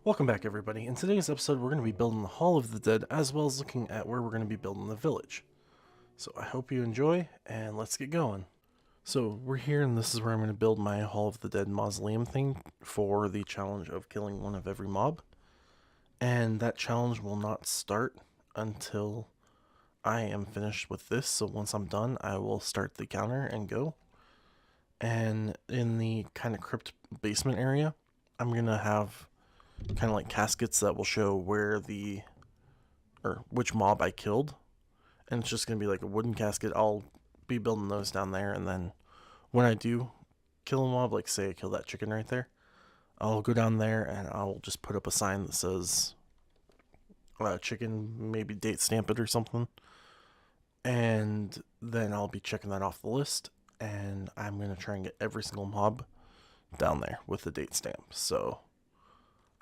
Welcome back, everybody. In today's episode, we're going to be building the Hall of the Dead, as well as looking at where we're going to be building the village. So I hope you enjoy, and let's get going. So we're here, and this is where I'm going to build my Hall of the Dead mausoleum thing for the challenge of killing one of every mob. And that challenge will not start until I am finished with this. So once I'm done, I will start the counter and go. And in the kind of crypt basement area, I'm going to have kind of like caskets that will show where which mob I killed, and it's just gonna be like a wooden casket. I'll be building those down there, and then when I do kill a mob, like say I kill that chicken right there, I'll go down there and I'll just put up a sign that says chicken, maybe date stamp it or something, and then I'll be checking that off the list, and I'm gonna try and get every single mob down there with the date stamp. So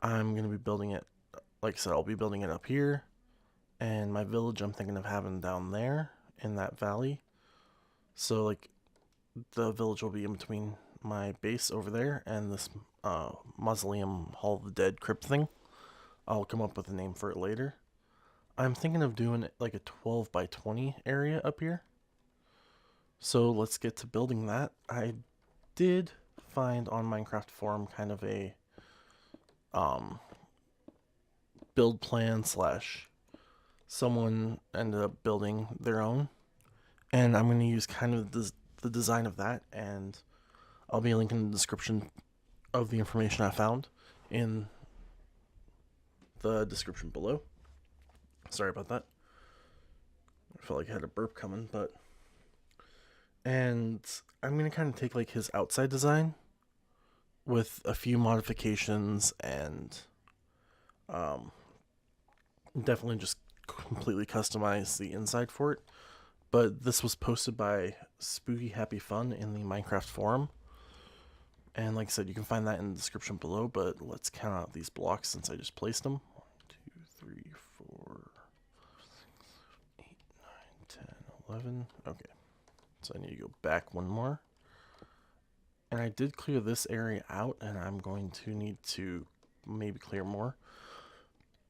I'm going to be building it, like I said, I'll be building it up here, and my village I'm thinking of having down there in that valley. So like the village will be in between my base over there and this mausoleum Hall of the Dead crypt thing. I'll come up with a name for it later. I'm thinking of doing it like a 12 by 20 area up here. So let's get to building that. I did find on Minecraft forum kind of a build plan slash someone ended up building their own, and I'm going to use kind of the design of that, and I'll be linking the description of the information I found in the description below. Sorry about that. I felt like I had a burp coming, and I'm going to kind of take like his outside design with a few modifications, and definitely just completely customize the inside for it. But this was posted by Spooky Happy Fun in the Minecraft forum, and like I said, you can find that in the description below. But let's count out these blocks since I just placed them. 1, 2, 3, 4, 8, 9, 10, 11. Okay, so I need to go back one more. And I did clear this area out, and I'm going to need to maybe clear more,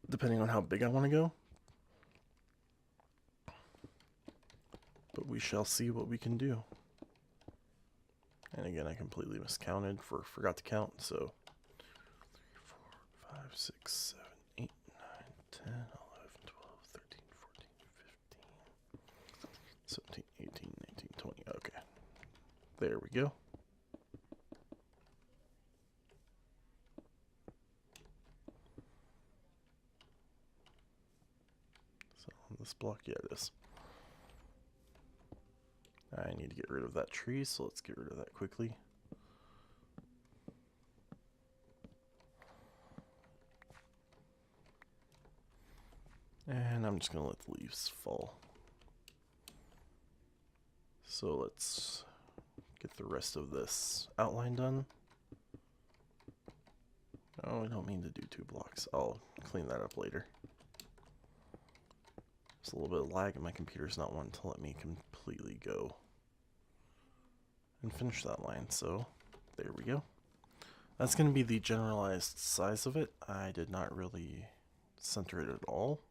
depending on how big I want to go. But we shall see what we can do. And again, I completely miscounted, forgot to count, so 3, 4, 5, 6, 7, 8, 9, 10, 11, 12, 13, 14, 15, 17, 18, 19, 20. Okay. There we go. So on this block, yeah, it is. I need to get rid of that tree, so let's get rid of that quickly. And I'm just going to let the leaves fall. So let's get the rest of this outline done. Oh, I don't mean to do 2 blocks. I'll clean that up later. There's a little bit of lag and my computer's not wanting to let me completely go and finish that line, so there we go. That's going to be the generalized size of it. I did not really center it at all.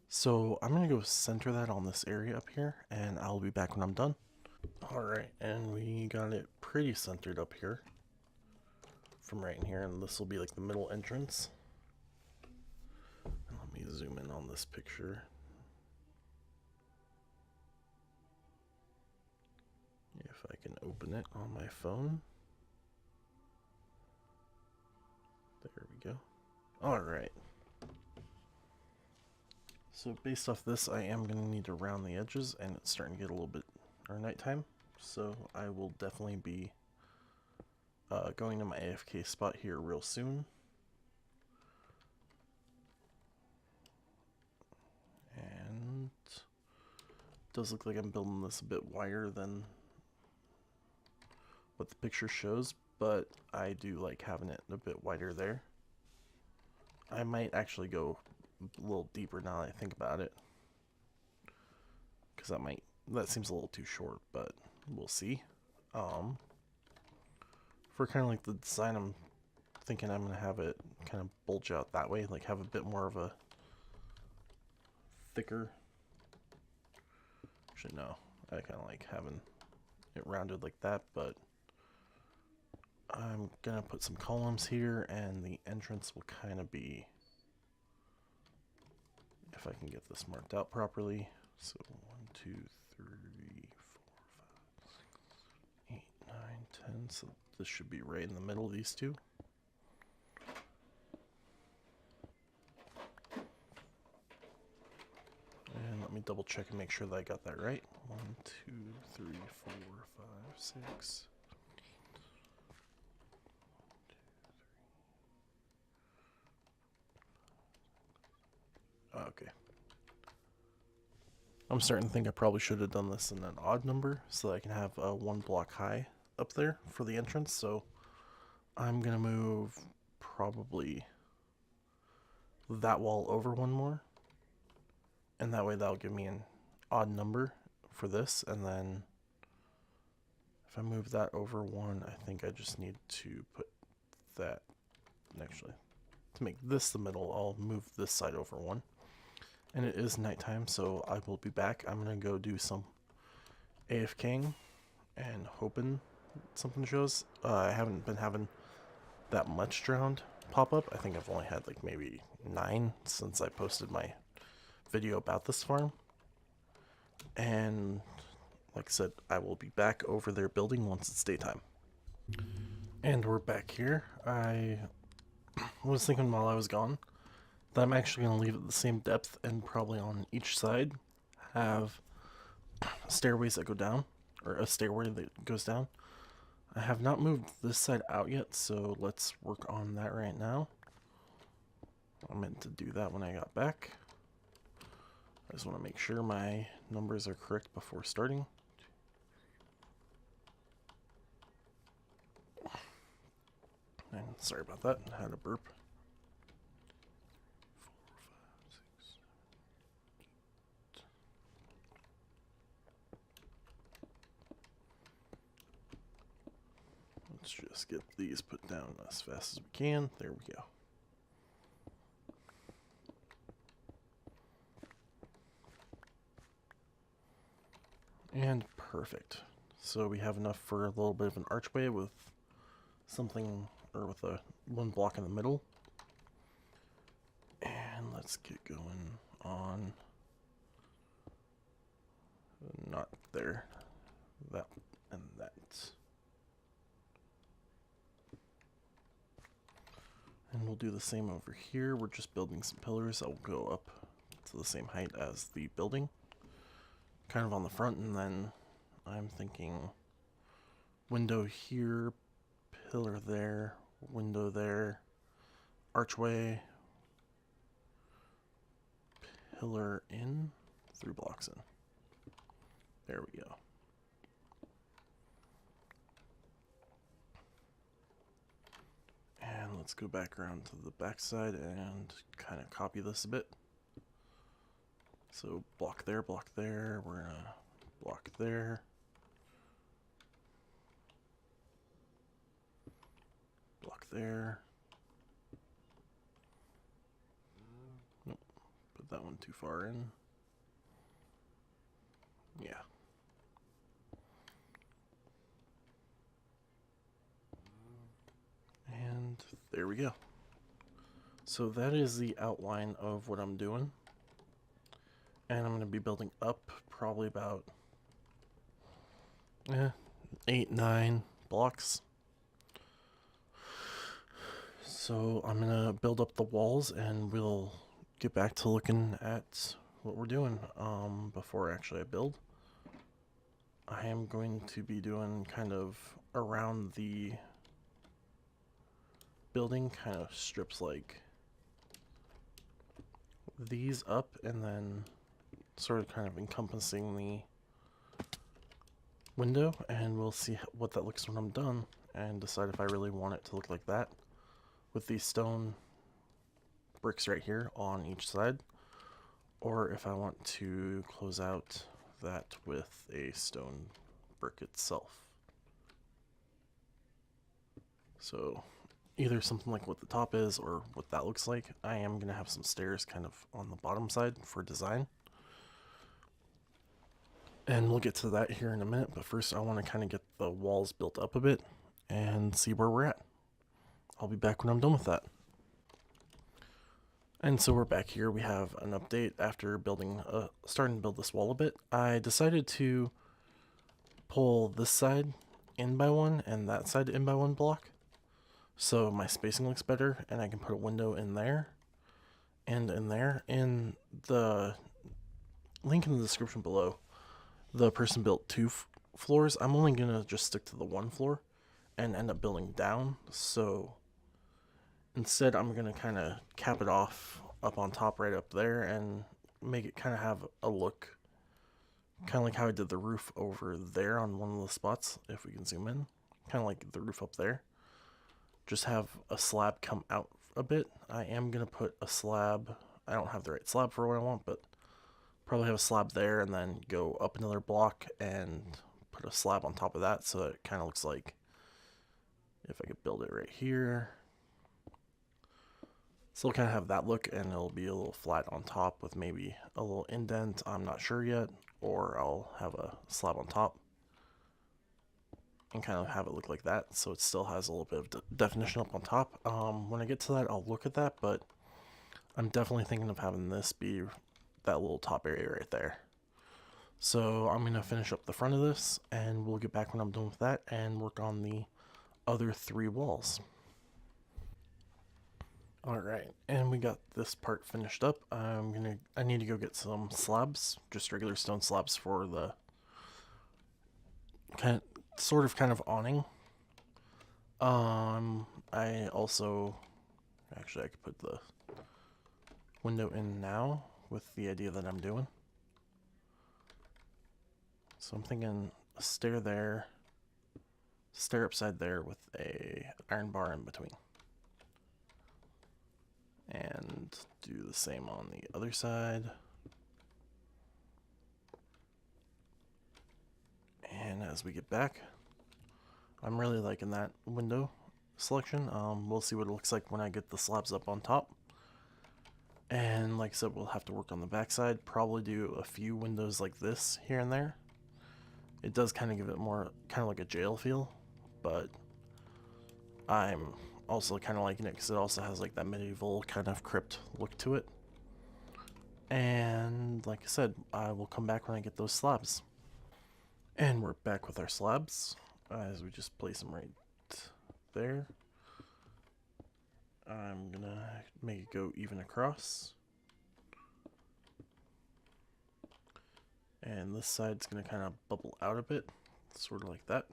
So I'm going to go center that on this area up here, and I'll be back when I'm done. Alright, and we got it pretty centered up here from right in here, and this will be like the middle entrance. And let me zoom in on this picture. If I can open it on my phone. There we go. Alright. So based off this, I am going to need to round the edges, and it's starting to get a little bit nighttime. So I will definitely be going to my AFK spot here real soon. And it does look like I'm building this a bit wider than what the picture shows, but I do like having it a bit wider there. I might actually go a little deeper now that I think about it, because that seems a little too short, but we'll see. For kind of like the design I'm thinking I'm going to have it kind of bulge out that way, like have a bit more of a thicker. Actually, no, I kind of like having it rounded like that, but I'm going to put some columns here, and the entrance will kind of be, if I can get this marked out properly. So 1, 2, 3, 4, 5, 6, 8, 9, 10. So this should be right in the middle of these two. And let me double check and make sure that I got that right. 1, 2, 3, 4, 5, 6. Okay. I'm starting to think I probably should have done this in an odd number so that I can have a 1 block high up there for the entrance. So I'm going to move probably that wall over 1 more. And that way that'll give me an odd number for this. And then if I move that over 1, I think I just need to put that, actually, to make this the middle, I'll move this side over 1. And it is nighttime, so I will be back. I'm going to go do some AFKing and hoping something shows. I haven't been having that much drowned pop up. I think I've only had like maybe 9 since I posted my video about this farm. And like I said, I will be back over there building once it's daytime. And we're back here. I was thinking while I was gone that I'm actually going to leave it the same depth and probably on each side have stairways that go down, or a stairway that goes down. I have not moved this side out yet, so let's work on that right now. I meant to do that when I got back. I just want to make sure my numbers are correct before starting. And sorry about that, I had a burp. 4, 5, 6, 7, 8. Let's just get these put down as fast as we can. There we go. And perfect. So we have enough for a little bit of an archway with something, or with a 1 block in the middle. And let's get going on, not there, that and that. And we'll do the same over here. We're just building some pillars that will go up to the same height as the building, kind of on the front. And then I'm thinking window here, pillar there, window there, archway, pillar in, 3 blocks in. There we go. And let's go back around to the back side and kind of copy this a bit. So block there, we're gonna block there. Block there. Nope, put that one too far in. Yeah. And there we go. So that is the outline of what I'm doing. And I'm going to be building up probably about 8, 9 blocks. So I'm going to build up the walls and we'll get back to looking at what we're doing before actually I build. I am going to be doing kind of around the building, kind of strips like these up, and then sort of kind of encompassing the window, and we'll see what that looks when I'm done and decide if I really want it to look like that with these stone bricks right here on each side, or if I want to close out that with a stone brick itself. So either something like what the top is or what that looks like. I am going to have some stairs kind of on the bottom side for design. And we'll get to that here in a minute, but first I want to kind of get the walls built up a bit and see where we're at. I'll be back when I'm done with that. And so we're back here. We have an update after starting to build this wall a bit. I decided to pull this side in by one and that side in by one block, so my spacing looks better, and I can put a window in there and in there. In the link in the description below, the person built two floors. I'm only gonna just stick to the one floor and end up building down. So instead I'm gonna kind of cap it off up on top right up there and make it kind of have a look kind of like how I did the roof over there on one of the spots. If we can zoom in, kind of like the roof up there, just have a slab come out a bit. I am gonna put a slab. I don't have the right slab for what I want, but probably have a slab there and then go up another block and put a slab on top of that, so that it kind of looks like, if I could build it right here, so it'll kind of have that look, and it'll be a little flat on top with maybe a little indent. I'm not sure yet, or I'll have a slab on top and kind of have it look like that, so it still has a little bit of definition up on top. When I get to that, I'll look at that, but I'm definitely thinking of having this be that little top area right there. So I'm going to finish up the front of this, and we'll get back when I'm done with that and work on the other three walls. Alright, and we got this part finished up. I need to go get some slabs, just regular stone slabs for the kind of awning. I also, actually I could put the window in now with the idea that I'm doing. So I'm thinking a stair there, stair upside there with a iron bar in between. And do the same on the other side. And as we get back, I'm really liking that window selection. We'll see what it looks like when I get the slabs up on top. And like I said, we'll have to work on the back side. Probably do a few windows like this here and there. It does kind of give it more, kind of like a jail feel, but I'm also kind of liking it because it also has like that medieval kind of crypt look to it. And like I said, I will come back when I get those slabs. And we're back with our slabs as we just place them right there. I'm gonna make it go even across. And this side's gonna kind of bubble out a bit, sort of like that.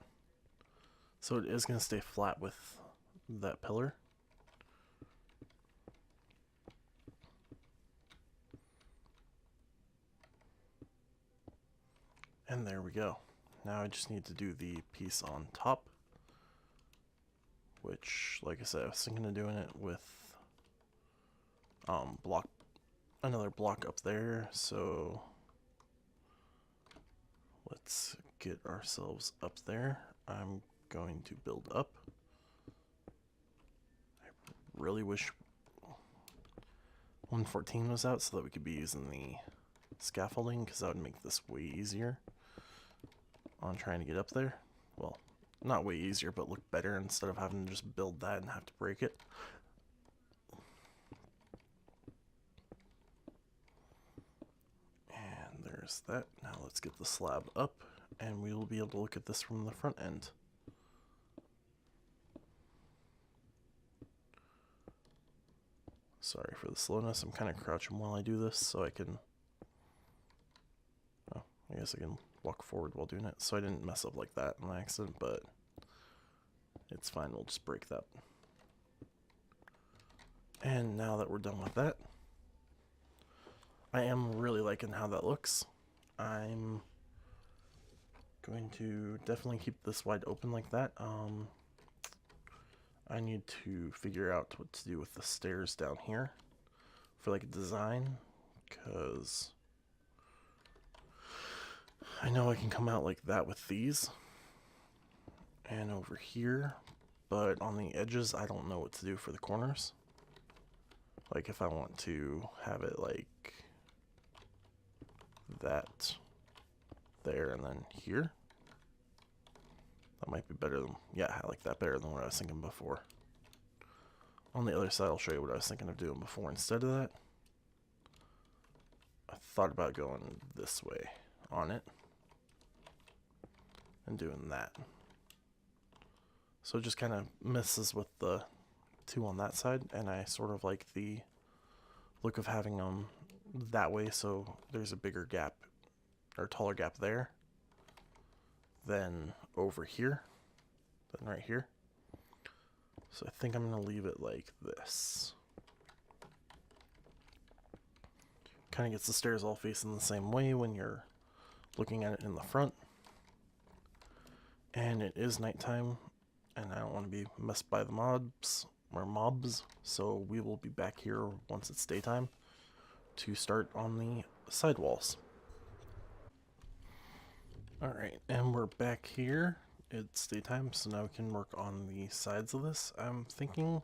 So it is gonna stay flat with that pillar. And there we go. Now I just need to do the piece on top, which, like I said, I was thinking of doing it with another block up there. So let's get ourselves up there. I'm going to build up. I really wish 114 was out so that we could be using the scaffolding, because that would make this way easier on trying to get up there. Well, not way easier, but look better instead of having to just build that and have to break it. And there's that. Now let's get the slab up, and we will be able to look at this from the front end. Sorry for the slowness. I'm kind of crouching while I do this so I can... Oh, I guess I can walk forward while doing it, so I didn't mess up like that on accident, but it's fine. We'll just break that. And now that we're done with that, I am really liking how that looks. I'm going to definitely keep this wide open like that. I need to figure out what to do with the stairs down here for like a design, because I know I can come out like that with these, and over here but on the edges, I don't know what to do for the corners. Like if I want to have it like that there and then here. That might be better than, yeah, I like that better than what I was thinking before. On the other side, I'll show you what I was thinking of doing before instead of that. I thought about going this way on it and doing that. So it just kind of messes with the two on that side, and I sort of like the look of having them that way, so there's a bigger gap or taller gap there than over here, than right here. So I think I'm going to leave it like this. Kind of gets the stairs all facing the same way when you're looking at it in the front. And it is nighttime, and I don't want to be messed by the mobs, so we will be back here once it's daytime to start on the side walls. Alright, and we're back here. It's daytime, so now we can work on the sides of this. I'm thinking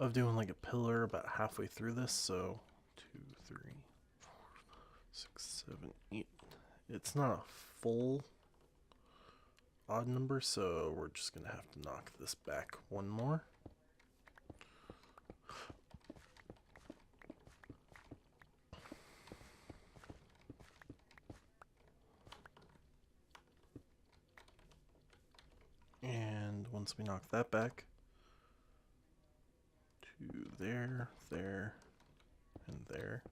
of doing like a pillar about halfway through this, so 2, 3, 4, 6, 7, 8. It's not a full odd number, so we're just gonna have to knock this back one more. And once we knock that back, to there, there, and there.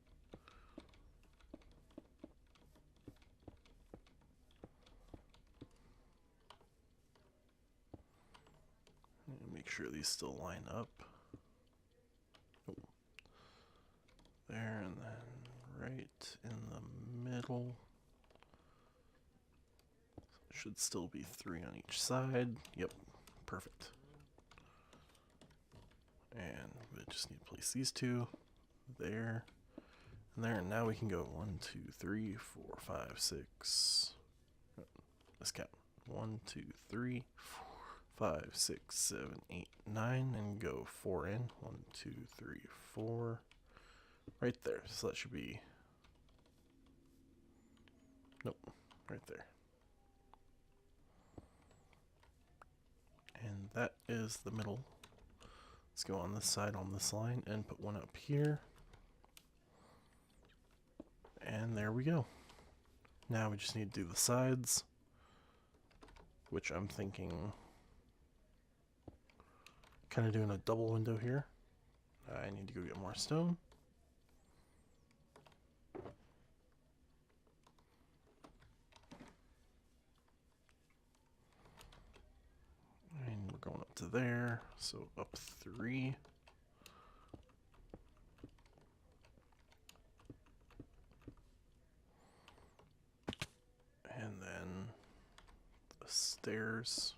And make sure these still line up. Oh. There, and then right in the middle. Should still be 3 on each side. Yep, perfect. And we just need to place these two there and there. And now we can go 1, 2, 3, 4, 5, 6. Let's count. 1, 2, 3, 4, 5, 6, 7, 8, 9, and go 4 in. 1, 2, 3, 4. Right there. So that should be. Nope, right there. And that is the middle. Let's go on this side on this line and put one up here. And there we go. Now we just need to do the sides, which I'm thinking kind of doing a double window here. I need to go get more stone. And we're going up to there, so up 3. And then the stairs.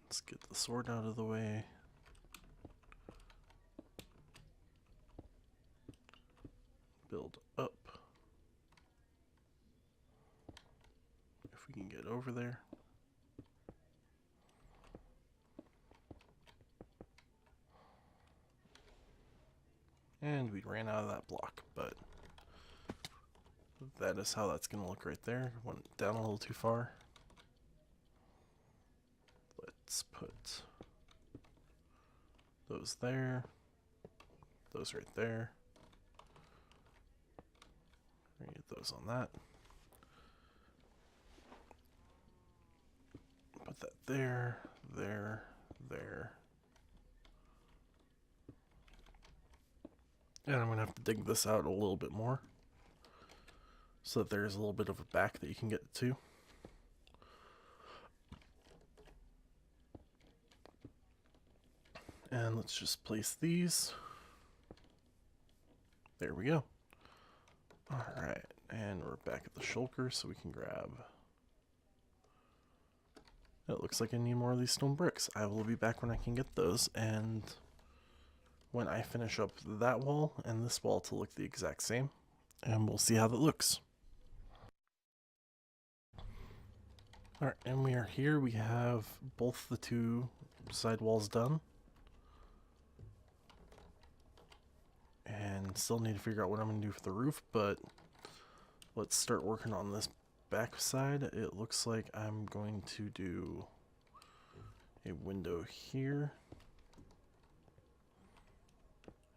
Let's get the sword out of the way. Build up. If we can get over there. And we ran out of that block, but that is how that's going to look right there. Went down a little too far. Let's put those there, those right there. Get those on that. Put that there, there, there. And I'm going to have to dig this out a little bit more so that there's a little bit of a back that you can get to. And let's just place these. There we go. Alright, and we're back at the shulker, so we can grab... It looks like I need more of these stone bricks. I will be back when I can get those, and when I finish up that wall and this wall to look the exact same, and we'll see how that looks. Alright, and we are here. We have both the two side walls done. And still need to figure out what I'm going to do for the roof, but let's start working on this back side. It looks like I'm going to do a window here.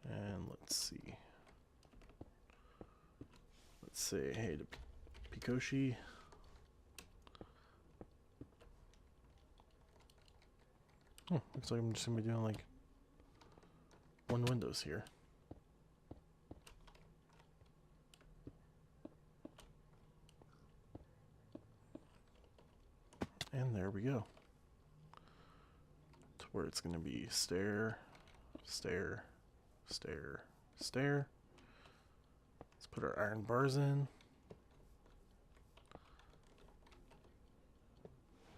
And let's see. Let's say hey to Pikoshi. Looks like I'm just going to be doing like one windows here. And there we go. To where it's going to be stair, stair, stair, stair. Let's put our iron bars in.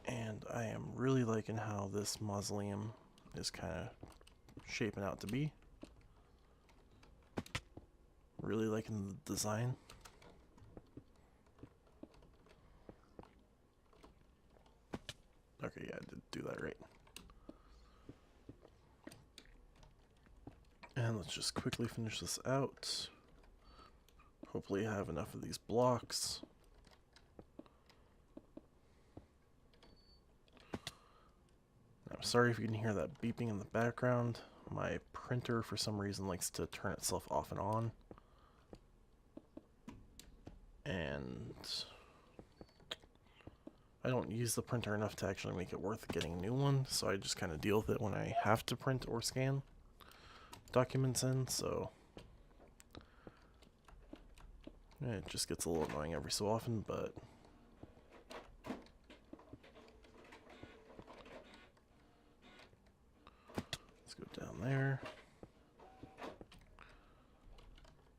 And I am really liking how this mausoleum is kind of shaping out to be. Really liking the design. Okay, yeah, I did do that right. And let's just quickly finish this out. Hopefully I have enough of these blocks. I'm sorry if you can hear that beeping in the background. My printer, for some reason, likes to turn itself off and on. And I don't use the printer enough to actually make it worth getting a new one, so I just kind of deal with it when I have to print or scan documents in, so it just gets a little annoying every so often, but let's go down there.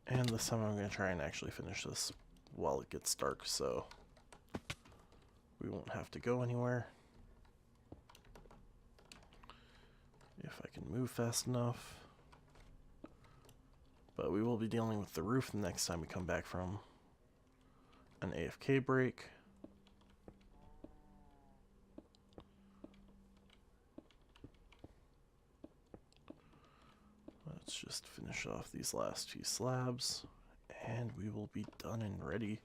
And this time I'm going to try and actually finish this while it gets dark, so we won't have to go anywhere. If I can move fast enough. But we will be dealing with the roof the next time we come back from an AFK break. Let's just finish off these last few slabs, and we will be done and ready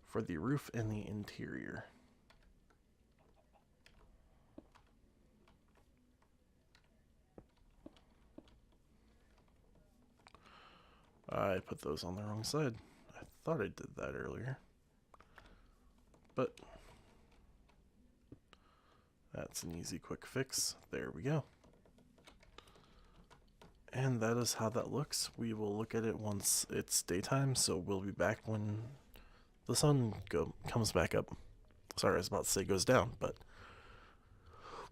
for the roof and the interior. I put those on the wrong side. I thought I did that earlier. But that's an easy quick fix. There we go. And that is how that looks. We will look at it once it's daytime, so we'll be back when the sun comes back up. Sorry, I was about to say goes down, but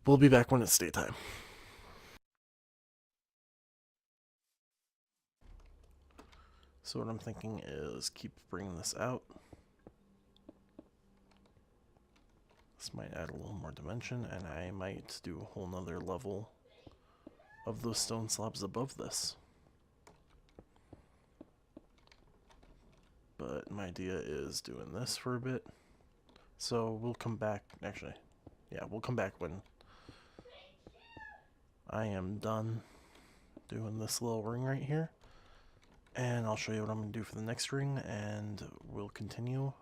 we'll be back when it's daytime. So what I'm thinking is keep bringing this out. This might add a little more dimension, and I might do a whole nother level of those stone slabs above this. But my idea is doing this for a bit. So we'll come back, actually, yeah, we'll come back when I am done doing this little ring right here. And I'll show you what I'm going to do for the next ring, and we'll continue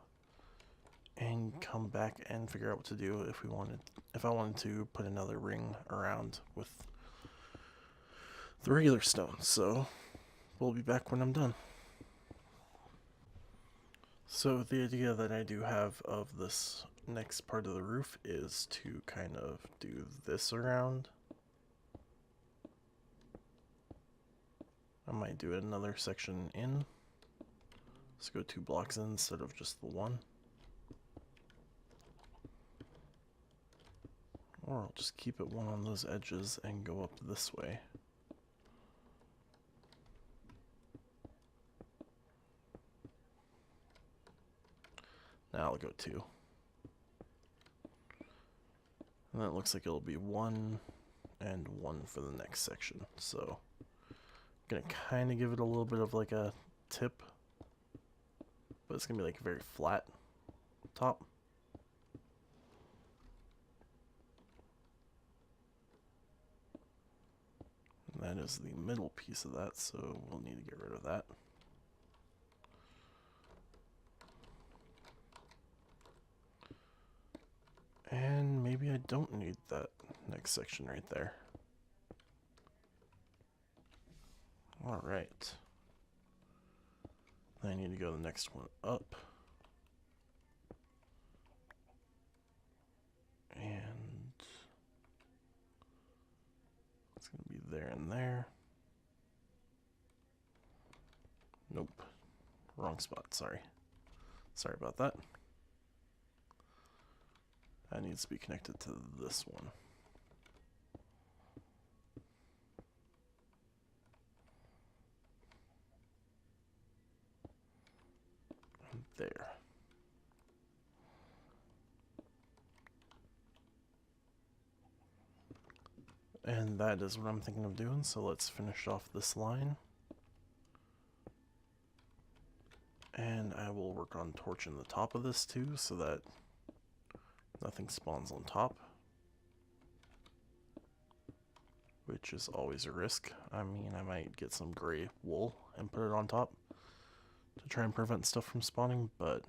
and come back and figure out what to do if I wanted to put another ring around with the regular stone. So we'll be back when I'm done. So the idea that I do have of this next part of the roof is to kind of do this around. I might do another section in. Let's go 2 blocks in instead of just the one. Or I'll just keep it one on those edges and go up this way. Now I'll go 2. And then it looks like it'll be 1 and 1 for the next section. So I'm going to kind of give it a little bit of like a tip. But it's going to be like a very flat top. that is the middle piece of that, so we'll need to get rid of that. And maybe I don't need that next section right there. Alright. I need to go the next one up. And it's going to be there and there. Nope. Wrong spot, sorry. Sorry about that. That needs to be connected to this one. There. And that is what I'm thinking of doing, so let's finish off this line. And I will work on torching the top of this too, so that nothing spawns on top. Which is always a risk. I mean, I might get some gray wool and put it on top to try and prevent stuff from spawning, but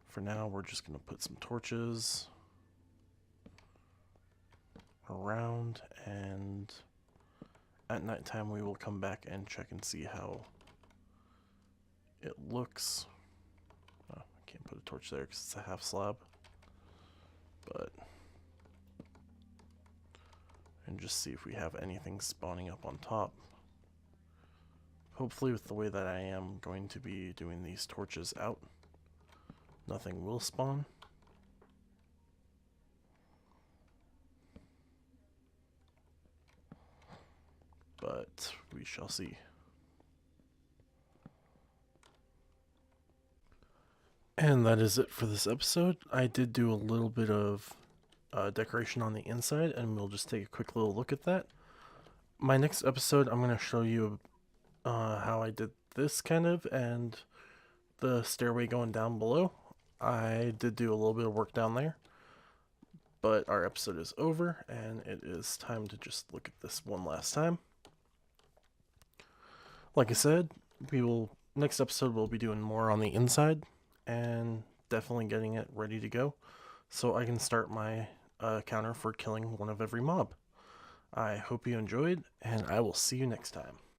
for now we're just going to put some torches around, and at nighttime we will come back and check and see how it looks. Oh, I can't put a torch there because it's a half slab, but and just see if we have anything spawning up on top. Hopefully, with the way that I am going to be doing these torches out, nothing will spawn. But we shall see. And that is it for this episode. I did do a little bit of decoration on the inside, and we'll just take a quick little look at that. My next episode, I'm going to show you how I did this kind of, and the stairway going down below. I did do a little bit of work down there, but our episode is over, and it is time to just look at this one last time. Like I said, next episode we'll be doing more on the inside, and definitely getting it ready to go, so I can start my counter for killing one of every mob. I hope you enjoyed, and I will see you next time.